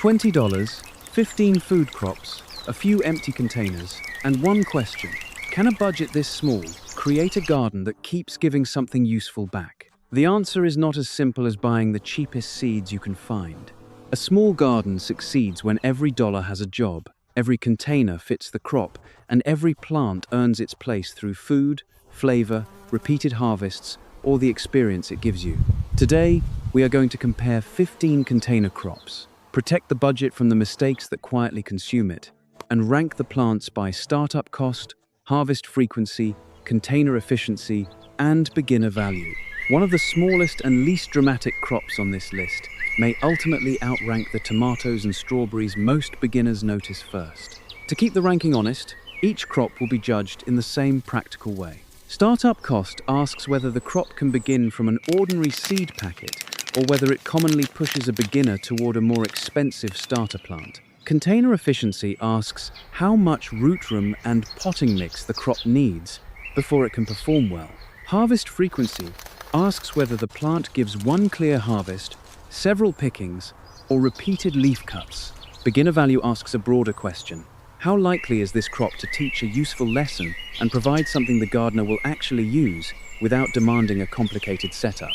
$20, 15 food crops, a few empty containers, and one question. Can a budget this small create a garden that keeps giving something useful back? The answer is not as simple as buying the cheapest seeds you can find. A small garden succeeds when every dollar has a job, every container fits the crop, and every plant earns its place through food, flavor, repeated harvests, or the experience it gives you. Today, we are going to compare 15 container crops, protect the budget from the mistakes that quietly consume it, and rank the plants by startup cost, harvest frequency, container efficiency, and beginner value. One of the smallest and least dramatic crops on this list may ultimately outrank the tomatoes and strawberries most beginners notice first. To keep the ranking honest, each crop will be judged in the same practical way. Startup cost asks whether the crop can begin from an ordinary seed packet or whether it commonly pushes a beginner toward a more expensive starter plant. Container efficiency asks how much root room and potting mix the crop needs before it can perform well. Harvest frequency asks whether the plant gives one clear harvest, several pickings, or repeated leaf cuts. Beginner value asks a broader question. How likely is this crop to teach a useful lesson and provide something the gardener will actually use without demanding a complicated setup?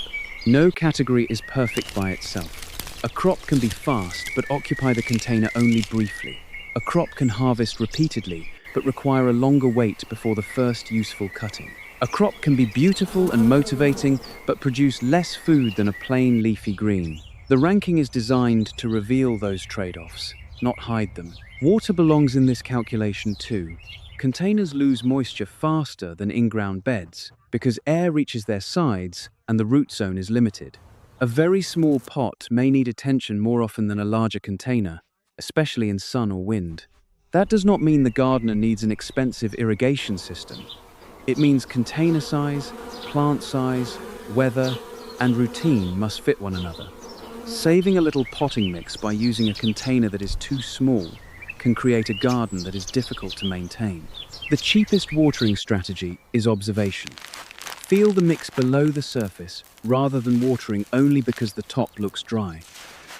No category is perfect by itself. A crop can be fast but occupy the container only briefly. A crop can harvest repeatedly but require a longer wait before the first useful cutting. A crop can be beautiful and motivating but produce less food than a plain leafy green. The ranking is designed to reveal those trade-offs, not hide them. Water belongs in this calculation too. Containers lose moisture faster than in-ground beds because air reaches their sides and the root zone is limited. A very small pot may need attention more often than a larger container, especially in sun or wind. That does not mean the gardener needs an expensive irrigation system. It means container size, plant size, weather, and routine must fit one another. Saving a little potting mix by using a container that is too small can create a garden that is difficult to maintain. The cheapest watering strategy is observation. Feel the mix below the surface rather than watering only because the top looks dry.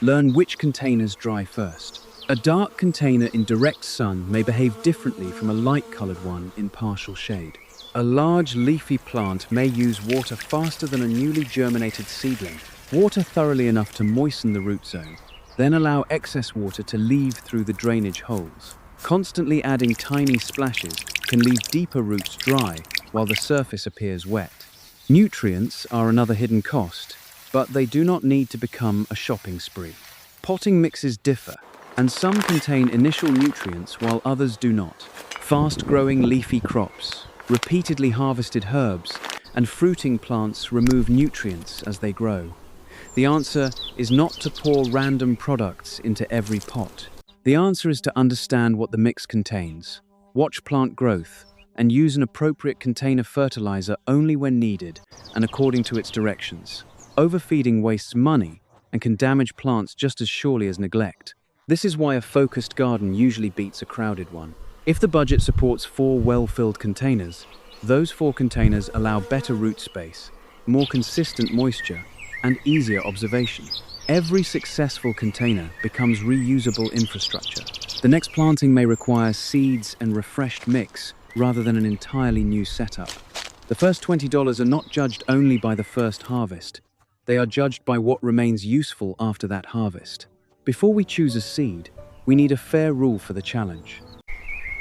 Learn which containers dry first. A dark container in direct sun may behave differently from a light-colored one in partial shade. A large leafy plant may use water faster than a newly germinated seedling. Water thoroughly enough to moisten the root zone, then allow excess water to leave through the drainage holes. Constantly adding tiny splashes can leave deeper roots dry while the surface appears wet. Nutrients are another hidden cost, but they do not need to become a shopping spree. Potting mixes differ, and some contain initial nutrients while others do not. Fast-growing leafy crops, repeatedly harvested herbs, and fruiting plants remove nutrients as they grow. The answer is not to pour random products into every pot. The answer is to understand what the mix contains, watch plant growth, and use an appropriate container fertilizer only when needed and according to its directions. Overfeeding wastes money and can damage plants just as surely as neglect. This is why a focused garden usually beats a crowded one. If the budget supports 4 well-filled containers, those 4 containers allow better root space, more consistent moisture, and easier observation. Every successful container becomes reusable infrastructure. The next planting may require seeds and refreshed mix rather than an entirely new setup. The first $20 are not judged only by the first harvest. They are judged by what remains useful after that harvest. Before we choose a seed, we need a fair rule for the challenge.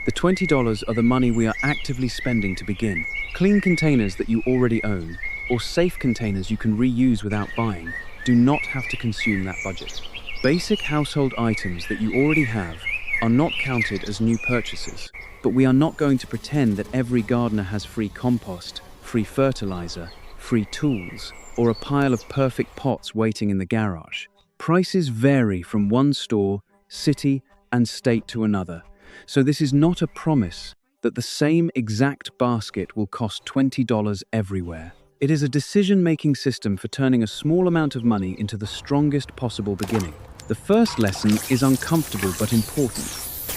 The $20 are the money we are actively spending to begin. Clean containers that you already own, or safe containers you can reuse without buying, do not have to consume that budget. Basic household items that you already have are not counted as new purchases, but we are not going to pretend that every gardener has free compost, free fertilizer, free tools, or a pile of perfect pots waiting in the garage. Prices vary from one store, city, and state to another, so this is not a promise that the same exact basket will cost $20 everywhere. It is a decision-making system for turning a small amount of money into the strongest possible beginning. The first lesson is uncomfortable but important.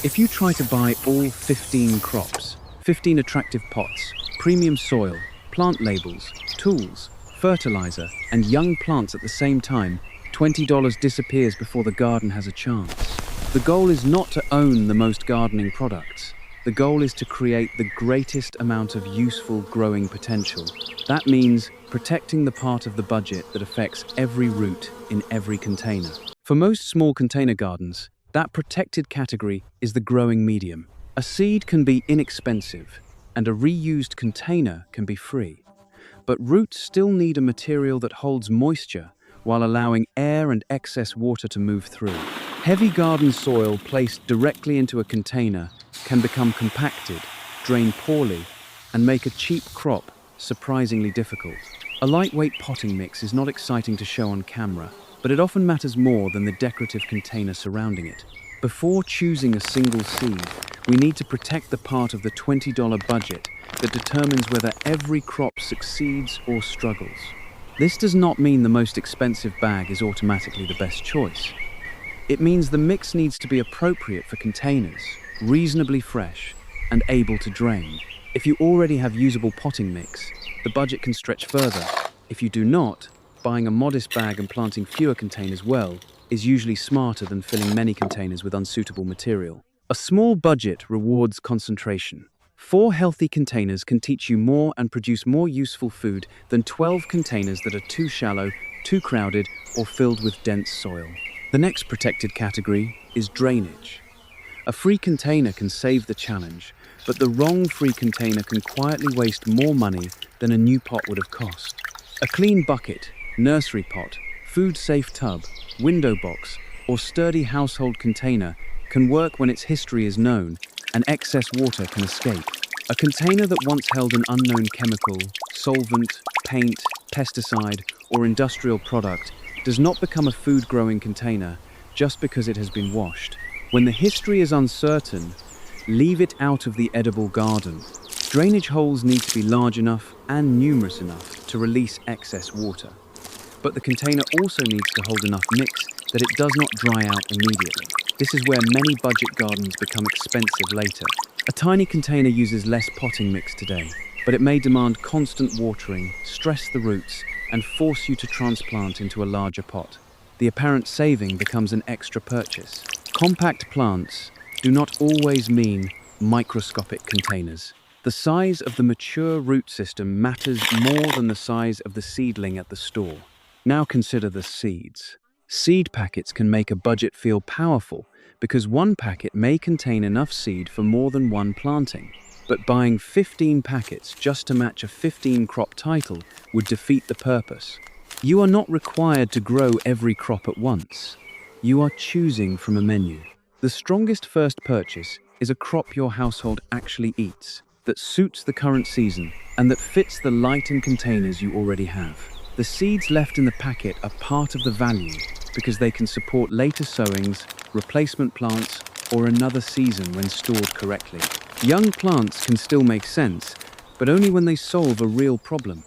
If you try to buy all 15 crops, 15 attractive pots, premium soil, plant labels, tools, fertilizer, and young plants at the same time, $20 disappears before the garden has a chance. The goal is not to own the most gardening products. The goal is to create the greatest amount of useful growing potential. That means protecting the part of the budget that affects every root in every container. For most small container gardens, that protected category is the growing medium. A seed can be inexpensive, and a reused container can be free. But roots still need a material that holds moisture while allowing air and excess water to move through. Heavy garden soil placed directly into a container can become compacted, drain poorly, and make a cheap crop surprisingly difficult. A lightweight potting mix is not exciting to show on camera, but it often matters more than the decorative container surrounding it. Before choosing a single seed, we need to protect the part of the $20 budget that determines whether every crop succeeds or struggles. This does not mean the most expensive bag is automatically the best choice. It means the mix needs to be appropriate for containers, reasonably fresh, and able to drain. If you already have usable potting mix, the budget can stretch further. If you do not, buying a modest bag and planting fewer containers well is usually smarter than filling many containers with unsuitable material. A small budget rewards concentration. 4 healthy containers can teach you more and produce more useful food than 12 containers that are too shallow, too crowded, or filled with dense soil. The next protected category is drainage. A free container can save the challenge, but the wrong free container can quietly waste more money than a new pot would have cost. A clean bucket, nursery pot, food-safe tub, window box, or sturdy household container can work when its history is known and excess water can escape. A container that once held an unknown chemical, solvent, paint, pesticide, or industrial product does not become a food-growing container just because it has been washed. When the history is uncertain, leave it out of the edible garden. Drainage holes need to be large enough and numerous enough to release excess water. But the container also needs to hold enough mix that it does not dry out immediately. This is where many budget gardens become expensive later. A tiny container uses less potting mix today, but it may demand constant watering, stress the roots, and force you to transplant into a larger pot. The apparent saving becomes an extra purchase. Compact plants do not always mean microscopic containers. The size of the mature root system matters more than the size of the seedling at the store. Now consider the seeds. Seed packets can make a budget feel powerful because one packet may contain enough seed for more than one planting. But buying 15 packets just to match a 15-crop title would defeat the purpose. You are not required to grow every crop at once. You are choosing from a menu. The strongest first purchase is a crop your household actually eats, that suits the current season, and that fits the light and containers you already have. The seeds left in the packet are part of the value because they can support later sowings, replacement plants, or another season when stored correctly. Young plants can still make sense, but only when they solve a real problem.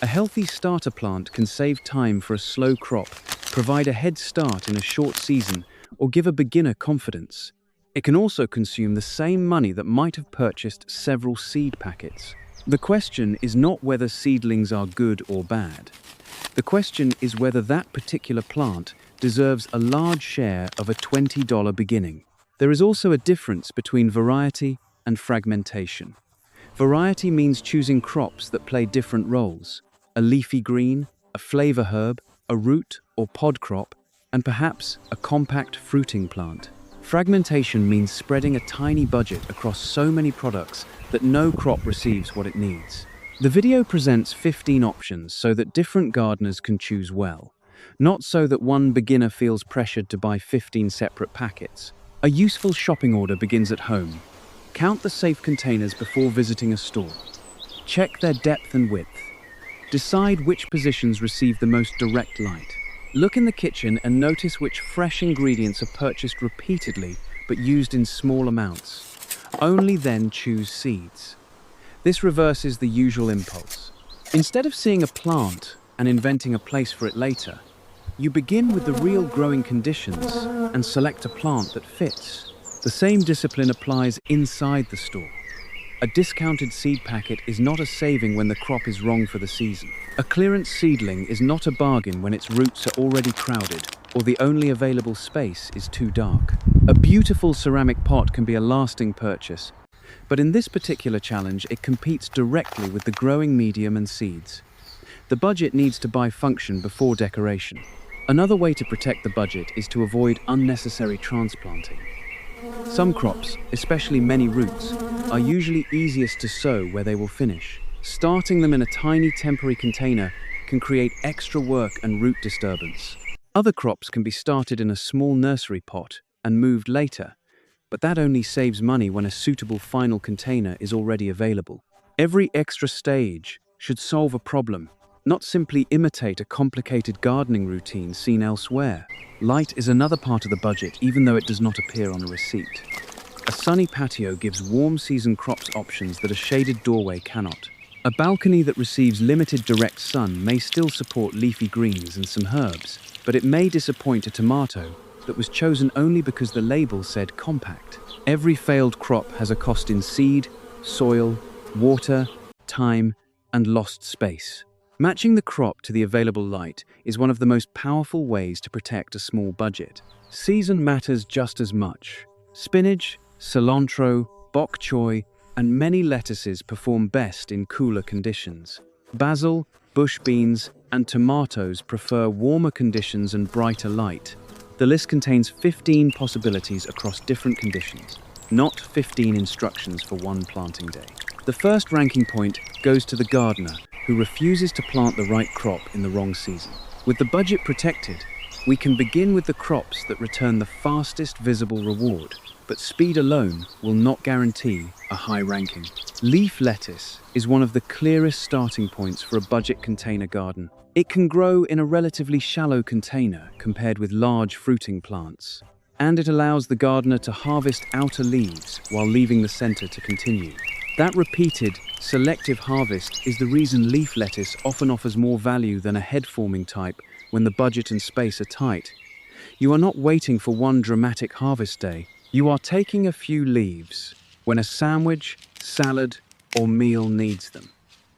A healthy starter plant can save time for a slow crop, provide a head start in a short season, or give a beginner confidence. It can also consume the same money that might have purchased several seed packets. The question is not whether seedlings are good or bad. The question is whether that particular plant deserves a large share of a $20 beginning. There is also a difference between variety and fragmentation. Variety means choosing crops that play different roles: a leafy green, a flavor herb, a root or pod crop, and perhaps a compact fruiting plant. Fragmentation means spreading a tiny budget across so many products that no crop receives what it needs. The video presents 15 options so that different gardeners can choose well, not so that one beginner feels pressured to buy 15 separate packets. A useful shopping order begins at home. Count the safe containers before visiting a store. Check their depth and width. Decide which positions receive the most direct light. Look in the kitchen and notice which fresh ingredients are purchased repeatedly but used in small amounts. Only then choose seeds. This reverses the usual impulse. Instead of seeing a plant and inventing a place for it later, you begin with the real growing conditions and select a plant that fits. The same discipline applies inside the store. A discounted seed packet is not a saving when the crop is wrong for the season. A clearance seedling is not a bargain when its roots are already crowded. or the only available space is too dark. A beautiful ceramic pot can be a lasting purchase, but in this particular challenge, it competes directly with the growing medium and seeds. The budget needs to buy function before decoration. Another way to protect the budget is to avoid unnecessary transplanting. Some crops, especially many roots, are usually easiest to sow where they will finish. Starting them in a tiny temporary container can create extra work and root disturbance. Other crops can be started in a small nursery pot and moved later, but that only saves money when a suitable final container is already available. Every extra stage should solve a problem, not simply imitate a complicated gardening routine seen elsewhere. Light is another part of the budget, even though it does not appear on a receipt. A sunny patio gives warm season crops options that a shaded doorway cannot. A balcony that receives limited direct sun may still support leafy greens and some herbs, but it may disappoint a tomato that was chosen only because the label said compact. Every failed crop has a cost in seed, soil, water, time, and lost space. Matching the crop to the available light is one of the most powerful ways to protect a small budget. Season matters just as much. Spinach, cilantro, bok choy, and many lettuces perform best in cooler conditions. Basil, bush beans, and tomatoes prefer warmer conditions and brighter light. The list contains 15 possibilities across different conditions, not 15 instructions for one planting day. The first ranking point goes to the gardener who refuses to plant the right crop in the wrong season. With the budget protected, we can begin with the crops that return the fastest visible reward, but speed alone will not guarantee a high ranking. Leaf lettuce is one of the clearest starting points for a budget container garden. It can grow in a relatively shallow container compared with large fruiting plants, and it allows the gardener to harvest outer leaves while leaving the center to continue. That repeated, selective harvest is the reason leaf lettuce often offers more value than a head-forming type when the budget and space are tight. You are not waiting for one dramatic harvest day. You are taking a few leaves when a sandwich, salad, or meal needs them.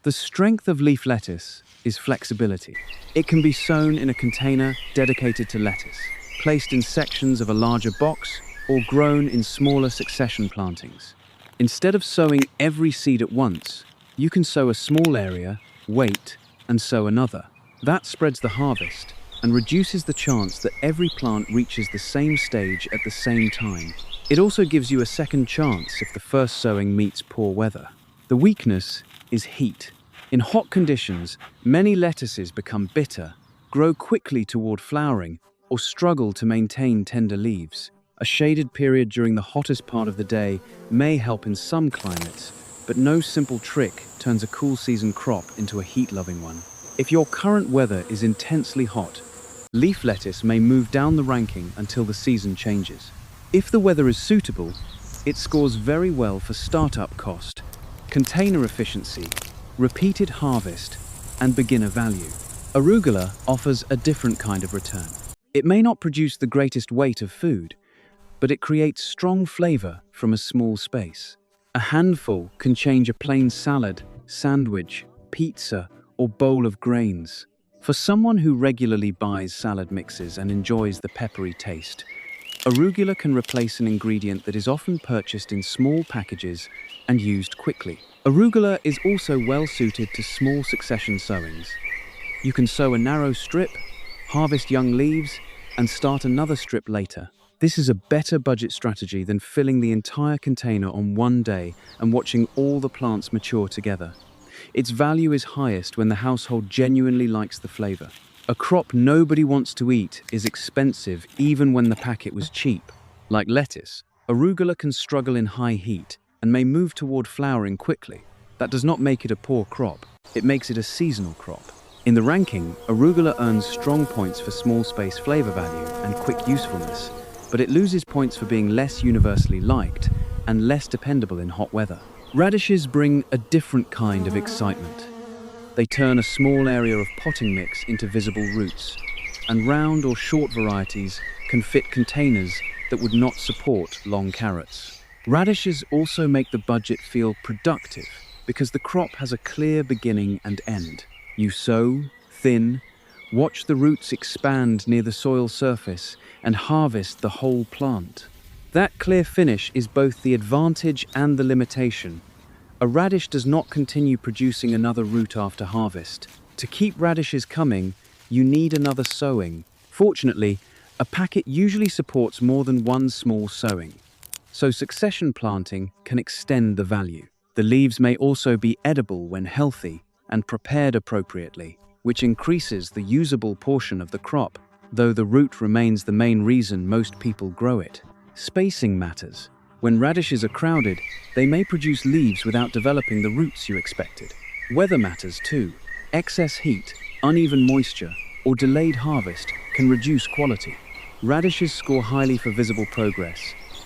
The strength of leaf lettuce is flexibility. It can be sown in a container dedicated to lettuce, placed in sections of a larger box, or grown in smaller succession plantings. Instead of sowing every seed at once, you can sow a small area, wait, and sow another. That spreads the harvest and reduces the chance that every plant reaches the same stage at the same time. It also gives you a second chance if the first sowing meets poor weather. The weakness is heat. In hot conditions, many lettuces become bitter, grow quickly toward flowering, or struggle to maintain tender leaves. A shaded period during the hottest part of the day may help in some climates, but no simple trick turns a cool season crop into a heat-loving one. If your current weather is intensely hot, leaf lettuce may move down the ranking until the season changes. If the weather is suitable, it scores very well for startup cost, container efficiency, repeated harvest, and beginner value. Arugula offers a different kind of return. It may not produce the greatest weight of food, but it creates strong flavor from a small space. A handful can change a plain salad, sandwich, pizza, or bowl of grains. For someone who regularly buys salad mixes and enjoys the peppery taste, arugula can replace an ingredient that is often purchased in small packages and used quickly. Arugula is also well suited to small succession sowings. You can sow a narrow strip, harvest young leaves, and start another strip later. This is a better budget strategy than filling the entire container on one day and watching all the plants mature together. Its value is highest when the household genuinely likes the flavor. A crop nobody wants to eat is expensive even when the packet was cheap. Like lettuce, arugula can struggle in high heat and may move toward flowering quickly. That does not make it a poor crop, it makes it a seasonal crop. In the ranking, arugula earns strong points for small space flavor value and quick usefulness, but it loses points for being less universally liked and less dependable in hot weather. Radishes bring a different kind of excitement. They turn a small area of potting mix into visible roots, and round or short varieties can fit containers that would not support long carrots. Radishes also make the budget feel productive because the crop has a clear beginning and end. You sow, thin, Watch the roots expand near the soil surface and harvest the whole plant. That clear finish is both the advantage and the limitation. A radish does not continue producing another root after harvest. To keep radishes coming, you need another sowing. Fortunately, a packet usually supports more than one small sowing, so succession planting can extend the value. The leaves may also be edible when healthy and prepared appropriately, which increases the usable portion of the crop, though the root remains the main reason most people grow it. Spacing matters. When radishes are crowded, they may produce leaves without developing the roots you expected. Weather matters too. Excess heat, uneven moisture, or delayed harvest can reduce quality. Radishes score highly for visible progress,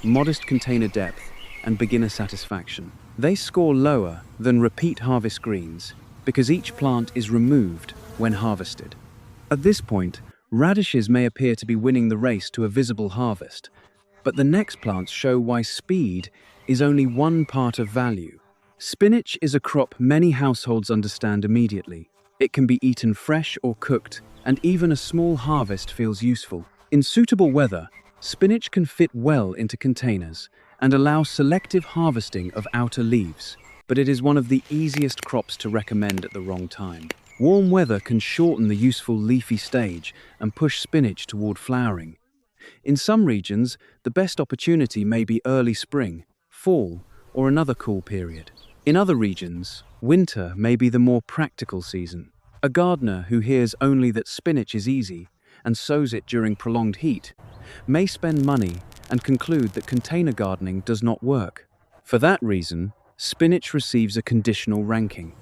modest container depth, and beginner satisfaction. They score lower than repeat harvest greens because each plant is removed when harvested. At this point, radishes may appear to be winning the race to a visible harvest, but the next plants show why speed is only one part of value. Spinach is a crop many households understand immediately. It can be eaten fresh or cooked, and even a small harvest feels useful. In suitable weather, spinach can fit well into containers and allow selective harvesting of outer leaves, but it is one of the easiest crops to recommend at the wrong time. Warm weather can shorten the useful leafy stage and push spinach toward flowering. In some regions, the best opportunity may be early spring, fall, or another cool period. In other regions, winter may be the more practical season. A gardener who hears only that spinach is easy and sows it during prolonged heat may spend money and conclude that container gardening does not work. For that reason, spinach receives a conditional ranking.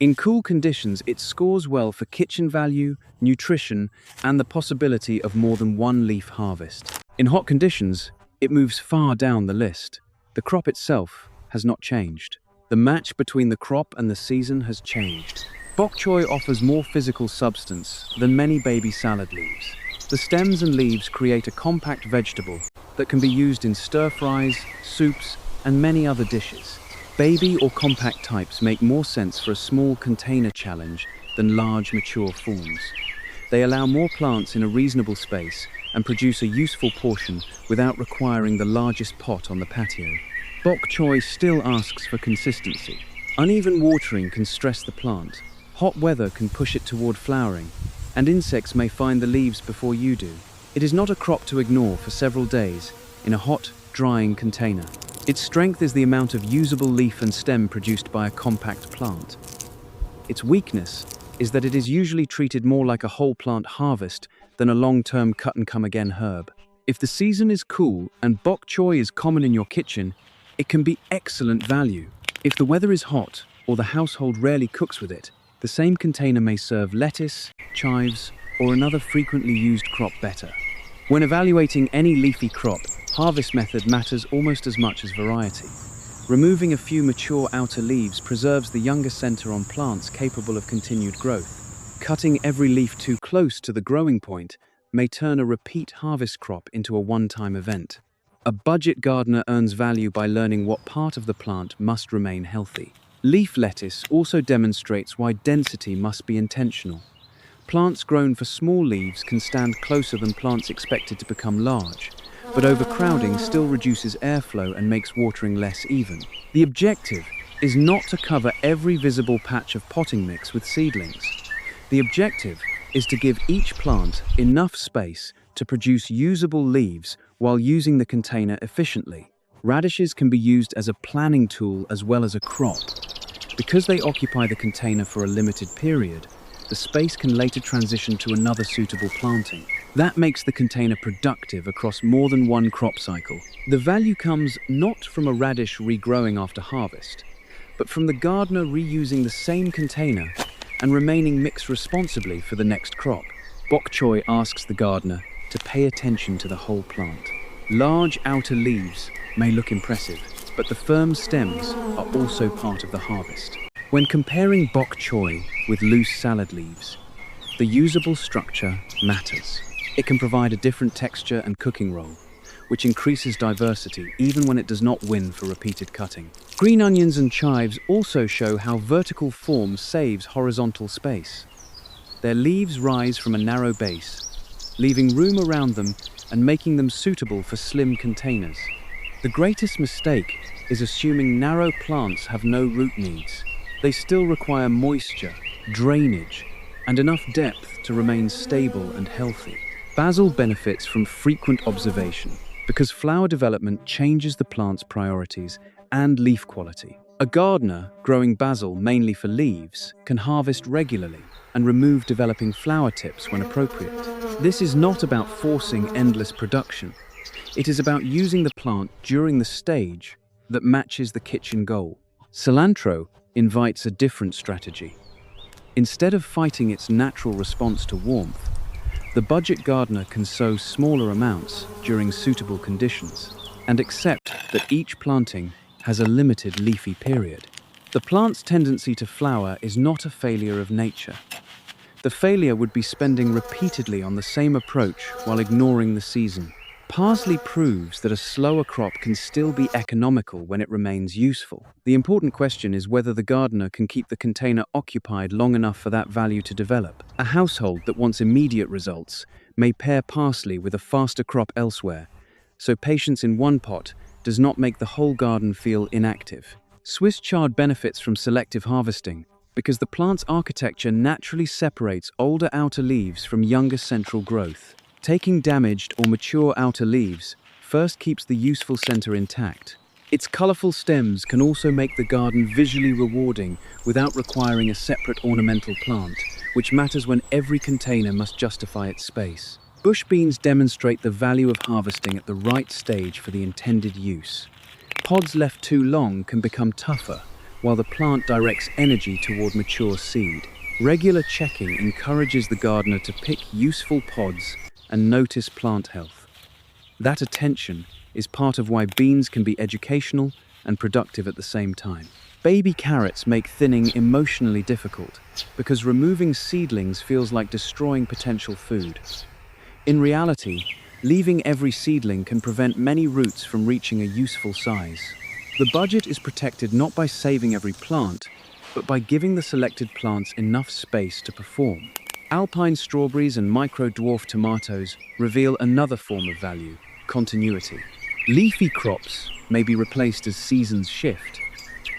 In cool conditions, it scores well for kitchen value, nutrition, and the possibility of more than one leaf harvest. In hot conditions, it moves far down the list. The crop itself has not changed. The match between the crop and the season has changed. Bok choy offers more physical substance than many baby salad leaves. The stems and leaves create a compact vegetable that can be used in stir-fries, soups, and many other dishes. Baby or compact types make more sense for a small container challenge than large mature forms. They allow more plants in a reasonable space and produce a useful portion without requiring the largest pot on the patio. Bok choy still asks for consistency. Uneven watering can stress the plant. Hot weather can push it toward flowering, and insects may find the leaves before you do. It is not a crop to ignore for several days in a hot, drying container. Its strength is the amount of usable leaf and stem produced by a compact plant. Its weakness is that it is usually treated more like a whole plant harvest than a long-term cut-and-come-again herb. If the season is cool and bok choy is common in your kitchen, it can be excellent value. If the weather is hot or the household rarely cooks with it, the same container may serve lettuce, chives, or another frequently used crop better. When evaluating any leafy crop, harvest method matters almost as much as variety. Removing a few mature outer leaves preserves the younger center on plants capable of continued growth. Cutting every leaf too close to the growing point may turn a repeat harvest crop into a one-time event. A budget gardener earns value by learning what part of the plant must remain healthy. Leaf lettuce also demonstrates why density must be intentional. Plants grown for small leaves can stand closer than plants expected to become large, but overcrowding still reduces airflow and makes watering less even. The objective is not to cover every visible patch of potting mix with seedlings. The objective is to give each plant enough space to produce usable leaves while using the container efficiently. Radishes can be used as a planning tool as well as a crop. Because they occupy the container for a limited period, the space can later transition to another suitable planting. That makes the container productive across more than one crop cycle. The value comes not from a radish regrowing after harvest, but from the gardener reusing the same container and remaining mixed responsibly for the next crop. Bok choy asks the gardener to pay attention to the whole plant. Large outer leaves may look impressive, but the firm stems are also part of the harvest. When comparing bok choy with loose salad leaves, the usable structure matters. It can provide a different texture and cooking role, which increases diversity even when it does not win for repeated cutting. Green onions and chives also show how vertical form saves horizontal space. Their leaves rise from a narrow base, leaving room around them and making them suitable for slim containers. The greatest mistake is assuming narrow plants have no root needs. They still require moisture, drainage, and enough depth to remain stable and healthy. Basil benefits from frequent observation because flower development changes the plant's priorities and leaf quality. A gardener growing basil mainly for leaves can harvest regularly and remove developing flower tips when appropriate. This is not about forcing endless production. It is about using the plant during the stage that matches the kitchen goal. Cilantro invites a different strategy. Instead of fighting its natural response to warmth, the budget gardener can sow smaller amounts during suitable conditions and accept that each planting has a limited leafy period. The plant's tendency to flower is not a failure of nature. The failure would be spending repeatedly on the same approach while ignoring the season. Parsley proves that a slower crop can still be economical when it remains useful. The important question is whether the gardener can keep the container occupied long enough for that value to develop. A household that wants immediate results may pair parsley with a faster crop elsewhere, so patience in one pot does not make the whole garden feel inactive. Swiss chard benefits from selective harvesting because the plant's architecture naturally separates older outer leaves from younger central growth. Taking damaged or mature outer leaves first keeps the useful center intact. Its colorful stems can also make the garden visually rewarding without requiring a separate ornamental plant, which matters when every container must justify its space. Bush beans demonstrate the value of harvesting at the right stage for the intended use. Pods left too long can become tougher, while the plant directs energy toward mature seed. Regular checking encourages the gardener to pick useful pods and notice plant health. That attention is part of why beans can be educational and productive at the same time. Baby carrots make thinning emotionally difficult because removing seedlings feels like destroying potential food. In reality, leaving every seedling can prevent many roots from reaching a useful size. The budget is protected not by saving every plant, but by giving the selected plants enough space to perform. Alpine strawberries and micro-dwarf tomatoes reveal another form of value: continuity. Leafy crops may be replaced as seasons shift,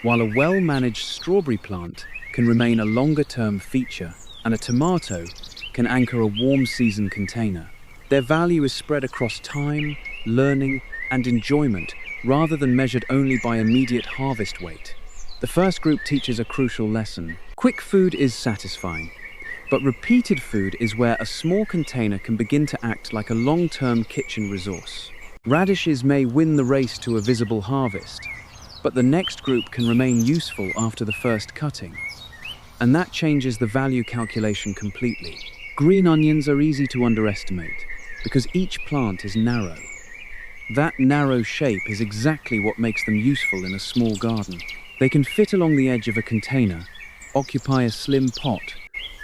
while a well-managed strawberry plant can remain a longer-term feature, and a tomato can anchor a warm season container. Their value is spread across time, learning, and enjoyment, rather than measured only by immediate harvest weight. The first group teaches a crucial lesson. Quick food is satisfying, but repeated food is where a small container can begin to act like a long-term kitchen resource. Radishes may win the race to a visible harvest, but the next group can remain useful after the first cutting. And that changes the value calculation completely. Green onions are easy to underestimate because each plant is narrow. That narrow shape is exactly what makes them useful in a small garden. They can fit along the edge of a container, occupy a slim pot,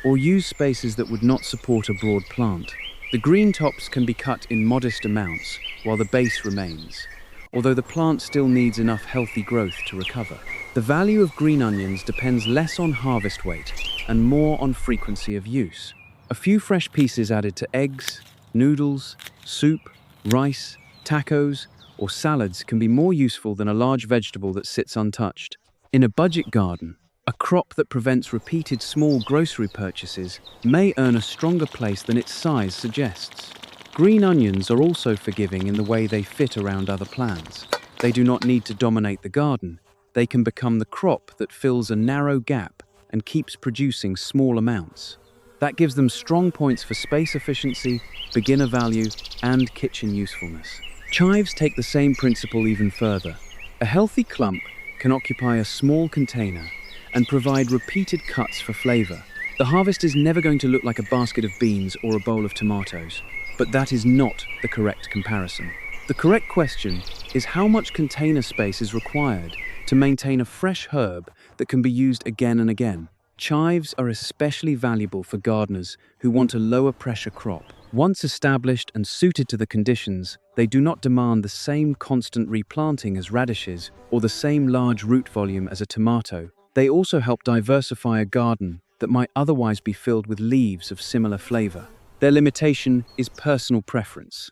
or use spaces that would not support a broad plant. The green tops can be cut in modest amounts while the base remains, although the plant still needs enough healthy growth to recover. The value of green onions depends less on harvest weight and more on frequency of use. A few fresh pieces added to eggs, noodles, soup, rice, tacos, or salads can be more useful than a large vegetable that sits untouched. In a budget garden, a crop that prevents repeated small grocery purchases may earn a stronger place than its size suggests. Green onions are also forgiving in the way they fit around other plants. They do not need to dominate the garden. They can become the crop that fills a narrow gap and keeps producing small amounts. That gives them strong points for space efficiency, beginner value, and kitchen usefulness. Chives take the same principle even further. A healthy clump can occupy a small container and provide repeated cuts for flavor. The harvest is never going to look like a basket of beans or a bowl of tomatoes, but that is not the correct comparison. The correct question is how much container space is required to maintain a fresh herb that can be used again and again. Chives are especially valuable for gardeners who want a lower pressure crop. Once established and suited to the conditions, they do not demand the same constant replanting as radishes or the same large root volume as a tomato. They also help diversify a garden that might otherwise be filled with leaves of similar flavor. Their limitation is personal preference.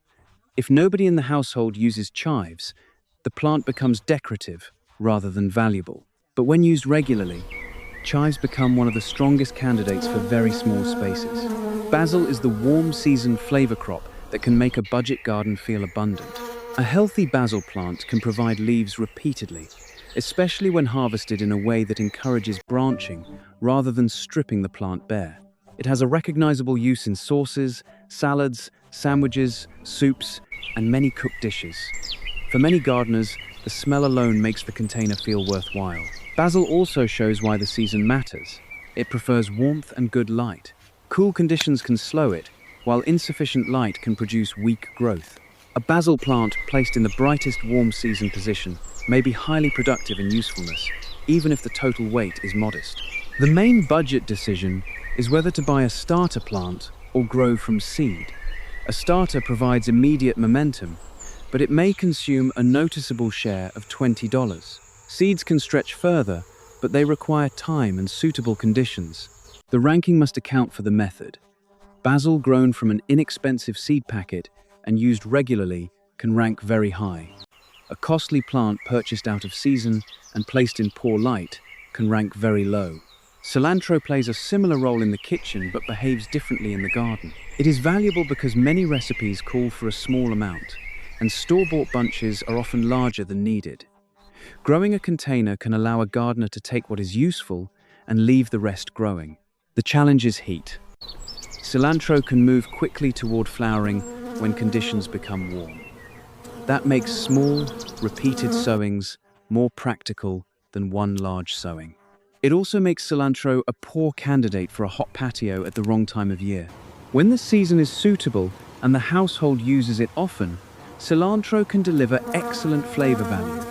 If nobody in the household uses chives, the plant becomes decorative rather than valuable. But when used regularly, chives become one of the strongest candidates for very small spaces. Basil is the warm season flavor crop that can make a budget garden feel abundant. A healthy basil plant can provide leaves repeatedly, especially when harvested in a way that encourages branching rather than stripping the plant bare. It has a recognizable use in sauces, salads, sandwiches, soups, and many cooked dishes. For many gardeners, the smell alone makes the container feel worthwhile. Basil also shows why the season matters. It prefers warmth and good light. Cool conditions can slow it, while insufficient light can produce weak growth. A basil plant placed in the brightest warm season position may be highly productive in usefulness, even if the total weight is modest. The main budget decision is whether to buy a starter plant or grow from seed. A starter provides immediate momentum, but it may consume a noticeable share of $20. Seeds can stretch further, but they require time and suitable conditions. The ranking must account for the method. Basil grown from an inexpensive seed packet and used regularly can rank very high. A costly plant purchased out of season and placed in poor light can rank very low. Cilantro plays a similar role in the kitchen but behaves differently in the garden. It is valuable because many recipes call for a small amount, and store-bought bunches are often larger than needed. Growing a container can allow a gardener to take what is useful and leave the rest growing. The challenge is heat. Cilantro can move quickly toward flowering when conditions become warm. That makes small, repeated sowings more practical than one large sowing. It also makes cilantro a poor candidate for a hot patio at the wrong time of year. When the season is suitable and the household uses it often, cilantro can deliver excellent flavor value.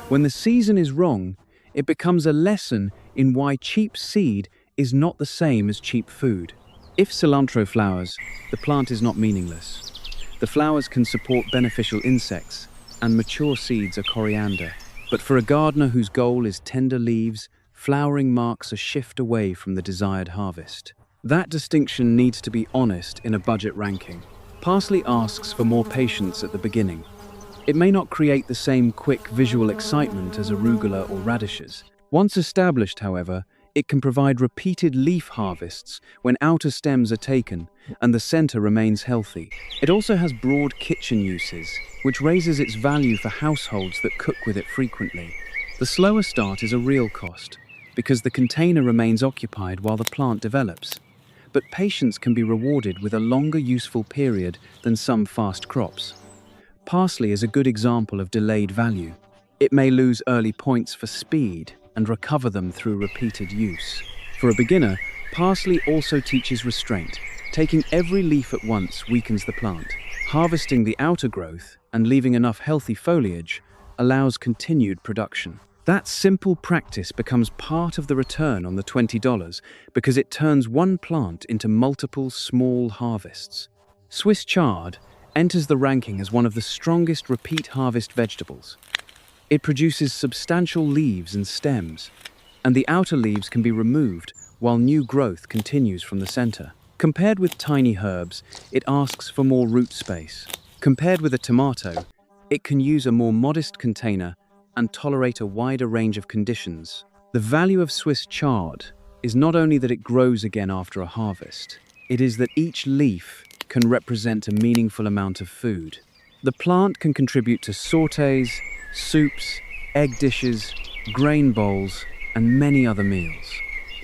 When the season is wrong, it becomes a lesson in why cheap seed is not the same as cheap food. If cilantro flowers, the plant is not meaningless. The flowers can support beneficial insects, and mature seeds are coriander. But for a gardener whose goal is tender leaves, flowering marks a shift away from the desired harvest. That distinction needs to be honest in a budget ranking. Parsley asks for more patience at the beginning. It may not create the same quick visual excitement as arugula or radishes. Once established, however, it can provide repeated leaf harvests when outer stems are taken and the center remains healthy. It also has broad kitchen uses, which raises its value for households that cook with it frequently. The slower start is a real cost, because the container remains occupied while the plant develops. But patience can be rewarded with a longer useful period than some fast crops. Parsley is a good example of delayed value. It may lose early points for speed and recover them through repeated use. For a beginner, parsley also teaches restraint. Taking every leaf at once weakens the plant. Harvesting the outer growth and leaving enough healthy foliage allows continued production. That simple practice becomes part of the return on the $20 because it turns one plant into multiple small harvests. Swiss chard enters the ranking as one of the strongest repeat harvest vegetables. It produces substantial leaves and stems, and the outer leaves can be removed while new growth continues from the center. Compared with tiny herbs, it asks for more root space. Compared with a tomato, it can use a more modest container and tolerate a wider range of conditions. The value of Swiss chard is not only that it grows again after a harvest, it is that each leaf can represent a meaningful amount of food. The plant can contribute to sautés, soups, egg dishes, grain bowls, and many other meals.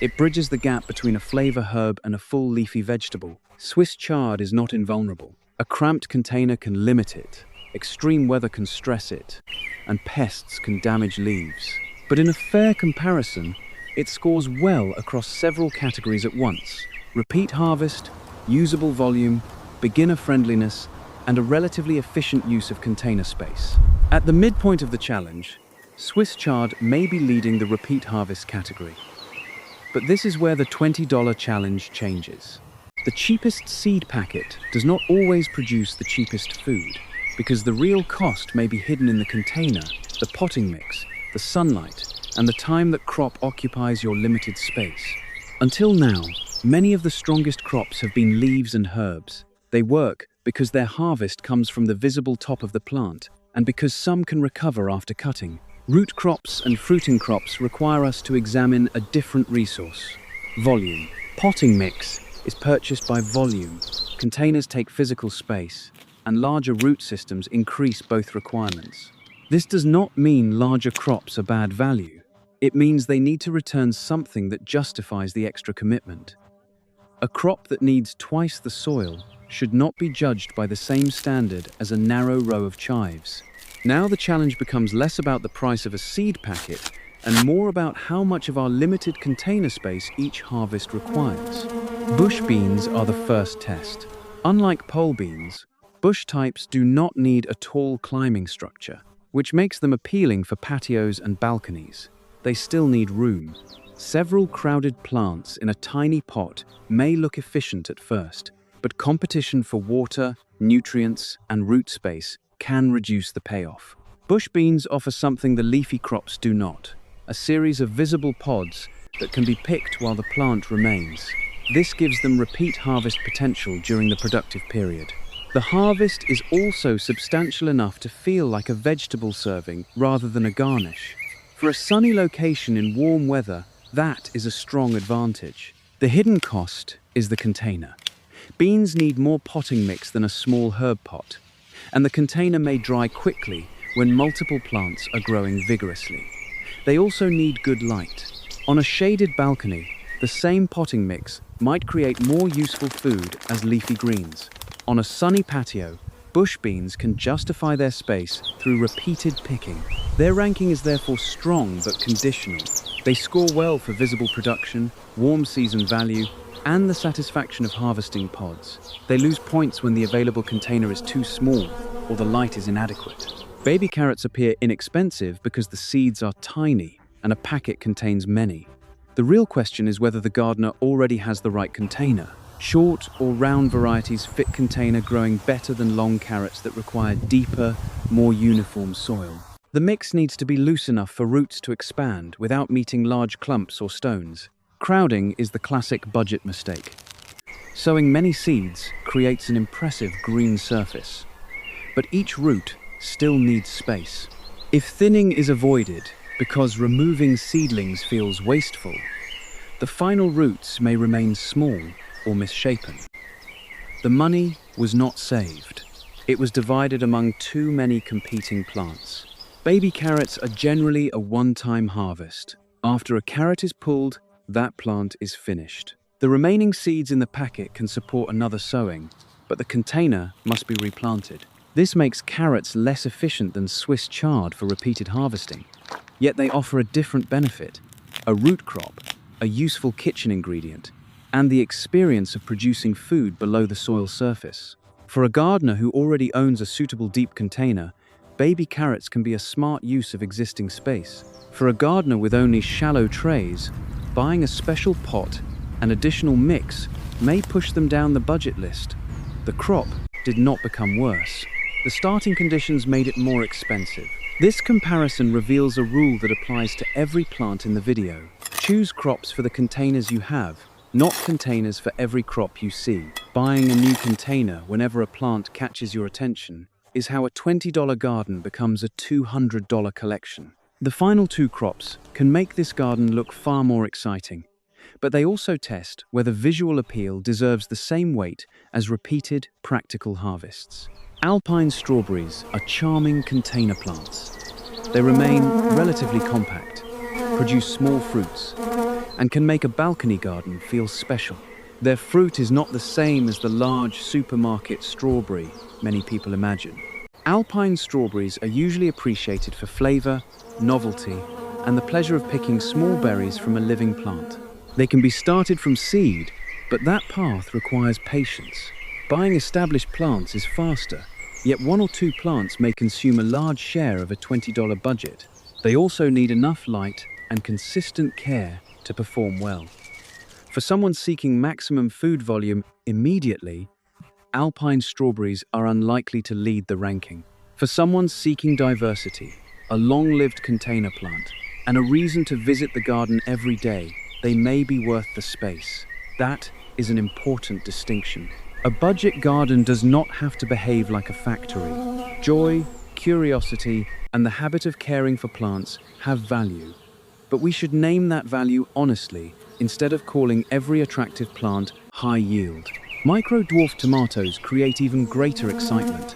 It bridges the gap between a flavor herb and a full leafy vegetable. Swiss chard is not invulnerable. A cramped container can limit it, extreme weather can stress it, and pests can damage leaves. But in a fair comparison, it scores well across several categories at once: repeat harvest, usable volume, beginner friendliness, and a relatively efficient use of container space. At the midpoint of the challenge, Swiss chard may be leading the repeat harvest category. But this is where the $20 challenge changes. The cheapest seed packet does not always produce the cheapest food, because the real cost may be hidden in the container, the potting mix, the sunlight, and the time that crop occupies your limited space. Until now, many of the strongest crops have been leaves and herbs. They work because their harvest comes from the visible top of the plant, and because some can recover after cutting. Root crops and fruiting crops require us to examine a different resource: volume. Potting mix is purchased by volume. Containers take physical space, and larger root systems increase both requirements. This does not mean larger crops are bad value. It means they need to return something that justifies the extra commitment. A crop that needs twice the soil should not be judged by the same standard as a narrow row of chives. Now the challenge becomes less about the price of a seed packet and more about how much of our limited container space each harvest requires. Bush beans are the first test. Unlike pole beans, bush types do not need a tall climbing structure, which makes them appealing for patios and balconies. They still need room. Several crowded plants in a tiny pot may look efficient at first, but competition for water, nutrients, and root space can reduce the payoff. Bush beans offer something the leafy crops do not: a series of visible pods that can be picked while the plant remains. This gives them repeat harvest potential during the productive period. The harvest is also substantial enough to feel like a vegetable serving rather than a garnish. For a sunny location in warm weather, that is a strong advantage. The hidden cost is the container. Beans need more potting mix than a small herb pot, and the container may dry quickly when multiple plants are growing vigorously. They also need good light. On a shaded balcony, the same potting mix might create more useful food as leafy greens. On a sunny patio, bush beans can justify their space through repeated picking. Their ranking is therefore strong but conditional. They score well for visible production, warm season value, and the satisfaction of harvesting pods. They lose points when the available container is too small or the light is inadequate. Baby carrots appear inexpensive because the seeds are tiny and a packet contains many. The real question is whether the gardener already has the right container. Short or round varieties fit container growing better than long carrots that require deeper, more uniform soil. The mix needs to be loose enough for roots to expand without meeting large clumps or stones. Crowding is the classic budget mistake. Sowing many seeds creates an impressive green surface, but each root still needs space. If thinning is avoided because removing seedlings feels wasteful, the final roots may remain small or misshapen. The money was not saved. It was divided among too many competing plants. Baby carrots are generally a one-time harvest. After a carrot is pulled, that plant is finished. The remaining seeds in the packet can support another sowing, but the container must be replanted. This makes carrots less efficient than Swiss chard for repeated harvesting. Yet they offer a different benefit: a root crop, a useful kitchen ingredient, and the experience of producing food below the soil surface. For a gardener who already owns a suitable deep container, baby carrots can be a smart use of existing space. For a gardener with only shallow trays, buying a special pot and additional mix may push them down the budget list. The crop did not become worse. The starting conditions made it more expensive. This comparison reveals a rule that applies to every plant in the video. Choose crops for the containers you have, not containers for every crop you see. Buying a new container whenever a plant catches your attention is how a $20 garden becomes a $200 collection. The final two crops can make this garden look far more exciting, but they also test whether visual appeal deserves the same weight as repeated, practical harvests. Alpine strawberries are charming container plants. They remain relatively compact, produce small fruits, and can make a balcony garden feel special. Their fruit is not the same as the large supermarket strawberry many people imagine. Alpine strawberries are usually appreciated for flavor, novelty, and the pleasure of picking small berries from a living plant. They can be started from seed, but that path requires patience. Buying established plants is faster, yet one or two plants may consume a large share of a $20 budget. They also need enough light and consistent care to perform well. For someone seeking maximum food volume immediately, Alpine strawberries are unlikely to lead the ranking. For someone seeking diversity, a long-lived container plant, and a reason to visit the garden every day, they may be worth the space. That is an important distinction. A budget garden does not have to behave like a factory. Joy, curiosity, and the habit of caring for plants have value. But we should name that value honestly, instead of calling every attractive plant high yield. Micro-dwarf tomatoes create even greater excitement.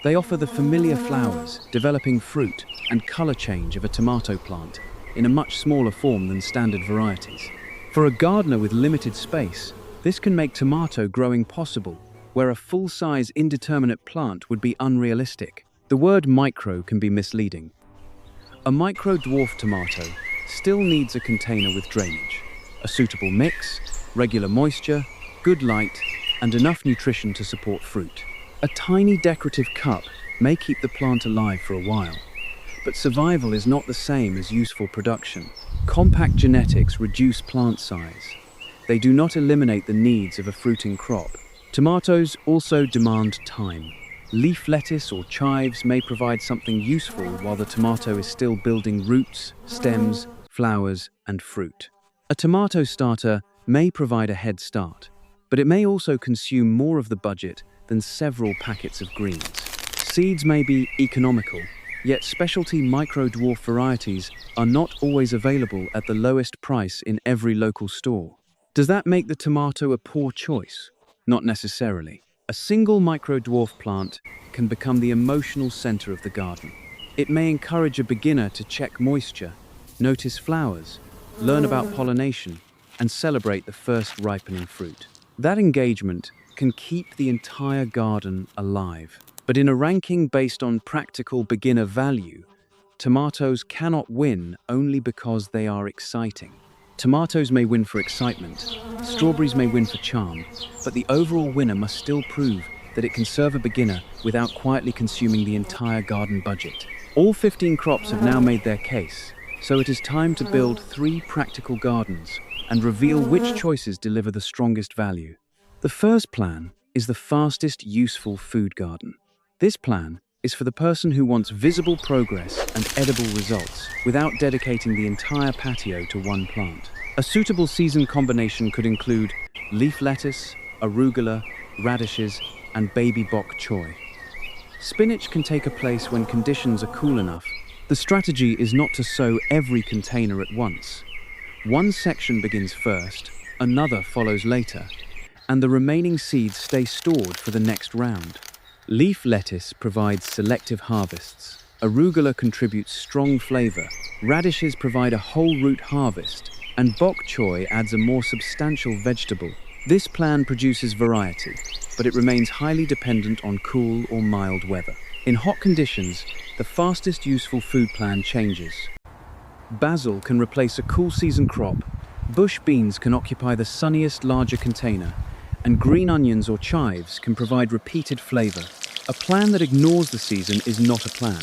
They offer the familiar flowers, developing fruit, and color change of a tomato plant in a much smaller form than standard varieties. For a gardener with limited space, this can make tomato growing possible, where a full-size indeterminate plant would be unrealistic. The word micro can be misleading. A micro-dwarf tomato still needs a container with drainage, a suitable mix, regular moisture, good light, and enough nutrition to support fruit. A tiny decorative cup may keep the plant alive for a while, but survival is not the same as useful production. Compact genetics reduce plant size. They do not eliminate the needs of a fruiting crop. Tomatoes also demand time. Leaf lettuce or chives may provide something useful while the tomato is still building roots, stems, flowers, and fruit. A tomato starter may provide a head start, but it may also consume more of the budget than several packets of greens. Seeds may be economical, yet specialty micro-dwarf varieties are not always available at the lowest price in every local store. Does that make the tomato a poor choice? Not necessarily. A single micro-dwarf plant can become the emotional center of the garden. It may encourage a beginner to check moisture, notice flowers, learn about pollination, and celebrate the first ripening fruit. That engagement can keep the entire garden alive. But in a ranking based on practical beginner value, tomatoes cannot win only because they are exciting. Tomatoes may win for excitement, strawberries may win for charm, but the overall winner must still prove that it can serve a beginner without quietly consuming the entire garden budget. All 15 crops have now made their case, so it is time to build 3 practical gardens and reveal which choices deliver the strongest value. The first plan is the fastest useful food garden. This plan is for the person who wants visible progress and edible results without dedicating the entire patio to one plant. A suitable season combination could include leaf lettuce, arugula, radishes, and baby bok choy. Spinach can take a place when conditions are cool enough. The strategy is not to sow every container at once. One section begins first, another follows later, and the remaining seeds stay stored for the next round. Leaf lettuce provides selective harvests. Arugula contributes strong flavor. Radishes provide a whole root harvest, and bok choy adds a more substantial vegetable. This plan produces variety, but it remains highly dependent on cool or mild weather. In hot conditions, the fastest useful food plan changes. Basil can replace a cool season crop, bush beans can occupy the sunniest larger container, and green onions or chives can provide repeated flavor. A plan that ignores the season is not a plan.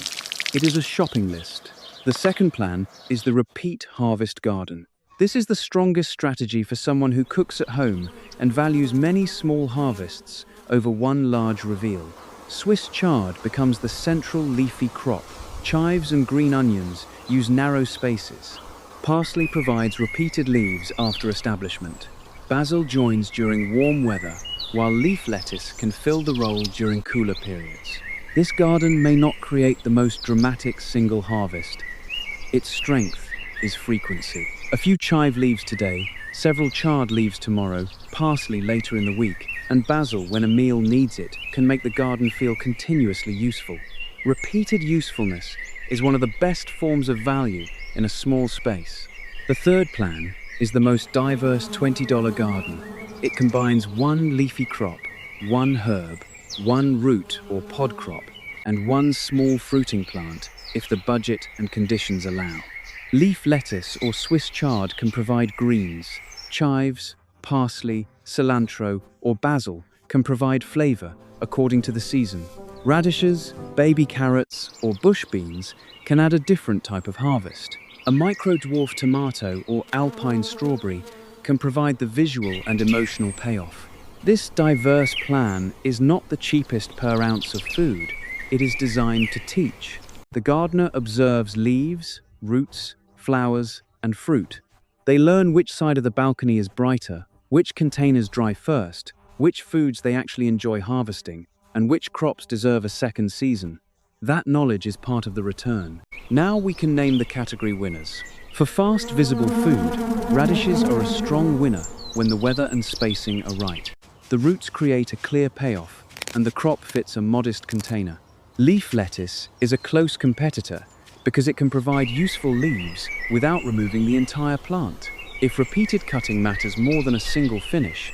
It is a shopping list. The second plan is the repeat harvest garden. This is the strongest strategy for someone who cooks at home and values many small harvests over one large reveal. Swiss chard becomes the central leafy crop. Chives and green onions use narrow spaces. Parsley provides repeated leaves after establishment. Basil joins during warm weather, while leaf lettuce can fill the role during cooler periods. This garden may not create the most dramatic single harvest. Its strength is frequency. A few chive leaves today, several chard leaves tomorrow, parsley later in the week, and basil when a meal needs it can make the garden feel continuously useful. Repeated usefulness is one of the best forms of value in a small space. The third plan is the most diverse $20 garden. It combines one leafy crop, one herb, one root or pod crop, and one small fruiting plant if the budget and conditions allow. Leaf lettuce or Swiss chard can provide greens. Chives, parsley, cilantro, or basil can provide flavor according to the season. Radishes, baby carrots, or bush beans can add a different type of harvest. A micro-dwarf tomato or alpine strawberry can provide the visual and emotional payoff. This diverse plan is not the cheapest per ounce of food. It is designed to teach. The gardener observes leaves, roots, flowers, and fruit, They learn which side of the balcony is brighter, which containers dry first, which foods they actually enjoy harvesting, and which crops deserve a second season. That knowledge is part of the return. Now we can name the category winners. For fast, visible food, radishes are a strong winner when the weather and spacing are right. The roots create a clear payoff, and the crop fits a modest container. Leaf lettuce is a close competitor because it can provide useful leaves without removing the entire plant. If repeated cutting matters more than a single finish,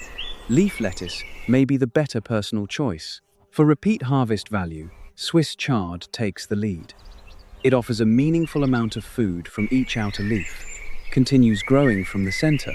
leaf lettuce may be the better personal choice. For repeat harvest value, Swiss chard takes the lead. It offers a meaningful amount of food from each outer leaf, continues growing from the center,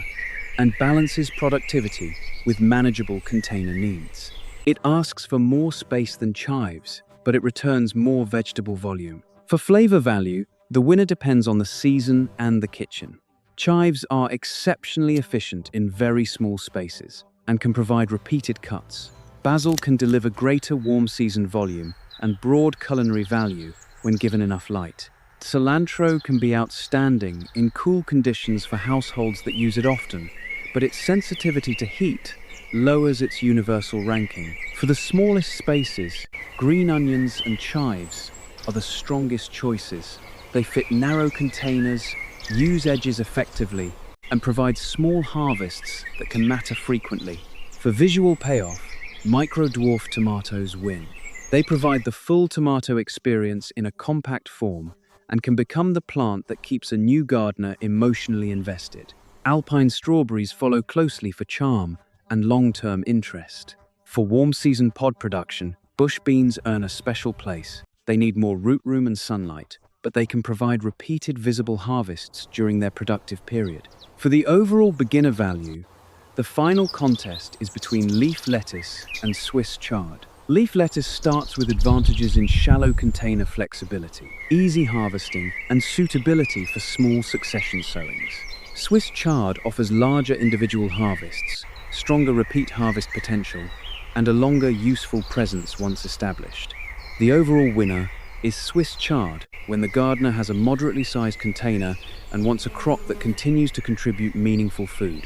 and balances productivity with manageable container needs. It asks for more space than chives, but it returns more vegetable volume. For flavor value, the winner depends on the season and the kitchen. Chives are exceptionally efficient in very small spaces and can provide repeated cuts. Basil can deliver greater warm season volume and broad culinary value when given enough light. Cilantro can be outstanding in cool conditions for households that use it often, but its sensitivity to heat lowers its universal ranking. For the smallest spaces, green onions and chives are the strongest choices. They fit narrow containers, use edges effectively, and provide small harvests that can matter frequently. For visual payoff, micro-dwarf tomatoes win. They provide the full tomato experience in a compact form and can become the plant that keeps a new gardener emotionally invested. Alpine strawberries follow closely for charm and long-term interest. For warm-season pod production, bush beans earn a special place. They need more root room and sunlight, but they can provide repeated visible harvests during their productive period. For the overall beginner value, the final contest is between leaf lettuce and Swiss chard. Leaf lettuce starts with advantages in shallow container flexibility, easy harvesting, and suitability for small succession sowings. Swiss chard offers larger individual harvests, stronger repeat harvest potential, and a longer useful presence once established. The overall winner is Swiss chard when the gardener has a moderately sized container and wants a crop that continues to contribute meaningful food.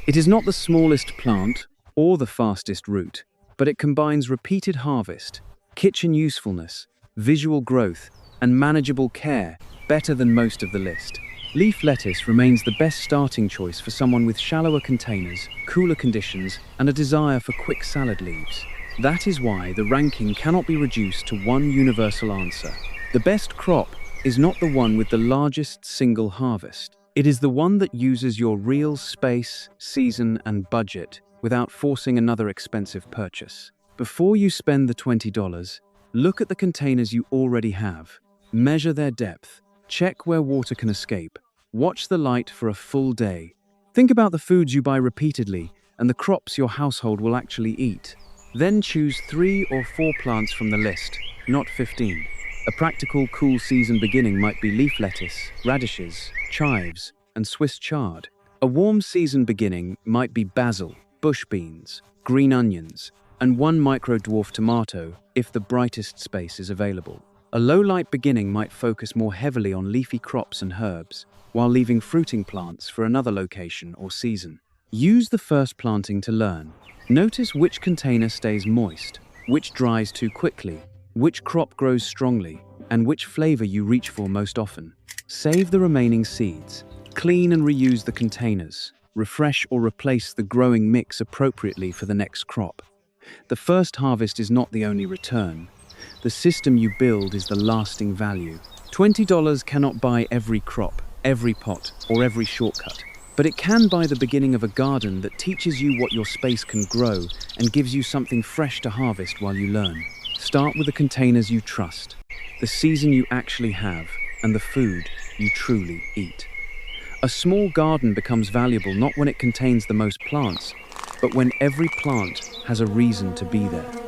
It is not the smallest plant or the fastest root, but it combines repeated harvest, kitchen usefulness, visual growth, and manageable care better than most of the list. Leaf lettuce remains the best starting choice for someone with shallower containers, cooler conditions, and a desire for quick salad leaves. That is why the ranking cannot be reduced to one universal answer. The best crop is not the one with the largest single harvest. It is the one that uses your real space, season, and budget without forcing another expensive purchase. Before you spend the $20, look at the containers you already have. Measure their depth. Check where water can escape. Watch the light for a full day. Think about the foods you buy repeatedly and the crops your household will actually eat. Then choose 3 or 4 plants from the list, not 15. A practical cool season beginning might be leaf lettuce, radishes, chives, and Swiss chard. A warm season beginning might be basil, bush beans, green onions, and 1 micro-dwarf tomato if the brightest space is available. A low-light beginning might focus more heavily on leafy crops and herbs, while leaving fruiting plants for another location or season. Use the first planting to learn. Notice which container stays moist, which dries too quickly, which crop grows strongly, and which flavor you reach for most often. Save the remaining seeds. Clean and reuse the containers. Refresh or replace the growing mix appropriately for the next crop. The first harvest is not the only return. The system you build is the lasting value. $20 cannot buy every crop, every pot, or every shortcut, but it can buy the beginning of a garden that teaches you what your space can grow and gives you something fresh to harvest while you learn. Start with the containers you trust, the season you actually have, and the food you truly eat. A small garden becomes valuable not when it contains the most plants, but when every plant has a reason to be there.